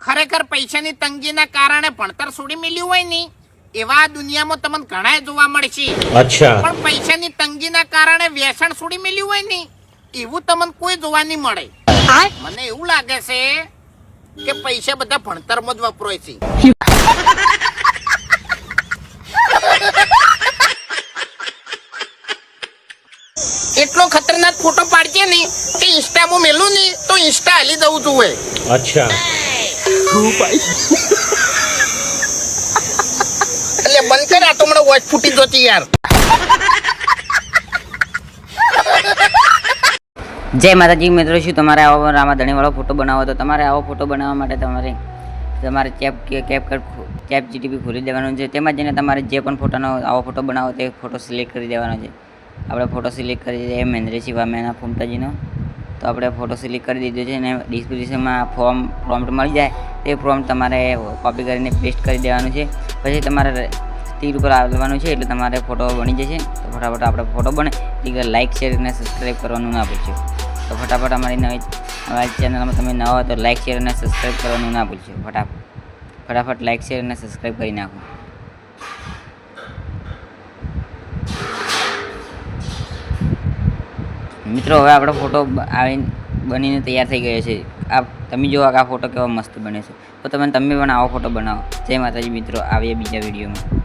ખરેખર પૈસાની તંગીના કારણે ભણતર છોડી મેલ્યું હોય ને એવા દુનિયામાં તમને ઘણા જોવા મળશે. અચ્છા. પણ પૈસાની તંગીના કારણે વ્યસન છોડી મેલ્યું હોય ને એવું તમને કોઈ જોવા નહીં મળે. મને એવું લાગે છે કે પૈસા બધા ભણતરમાં જ વપરાય છે. એટલો ખતરનાક ફોટો પાડજે ને કે ઇન્સ્ટામાં મેલું ને તો ઇન્સ્ટા હાલી દઉં છું. અચ્છા. એટલે બંધ કર, આ તો મને વોચ ફૂટી જોતી યાર. જય માતાજી મિત્રો, શું તમારે આવો રામાધણીવાળો ફોટો બનાવો તો તમારે આવો ફોટો બનાવવા માટે તમારે ચેપ જીટીપી ખોલી દેવાનું છે. તેમાં જઈને તમારે જે પણ ફોટોનો આવો ફોટો બનાવો તે ફોટો સિલેક્ટ કરી દેવાનો છે. આપણે ફોટો સિલેક્ટ કરી દઈએ મહેન્દ્રસિંહ વામેના ફૂમતાજીનો. તો આપણે ફોટો સિલેક્ટ કરી દીધો છે અને ડિસ્ક્રિપ્શનમાં પ્રોમ્પ્ટ મળી જાય તે પ્રોમ્પ્ટ તમારે કોપી કરીને પેસ્ટ કરી દેવાનું છે. પછી તમારે તીર ઉપર આવવાનું છે એટલે તમારે ફોટો બની જશે. તો ફટાફટ આપણે ફોટો બને તે લાઇક શેર અને સબસ્ક્રાઈબ કરવાનું ના ભૂલશો. તો ફટાફટ અમારી ચેનલમાં તમે નવા હોય તો લાઇક શેર અને સબસ્ક્રાઈબ કરવાનું ના ભૂલશો. ફટાફટ લાઇક શેર અને સબસ્ક્રાઈબ કરી નાખો. મિત્રો હવે આપણો ફોટો બનીને તૈયાર થઈ ગયો છે. આ તમે જુઓ આ ફોટો કેવો મસ્ત બને છે. તો તમે પણ આવો ફોટો બનાવો. જય માતાજી મિત્રો, આવીએ બીજા વિડીયોમાં.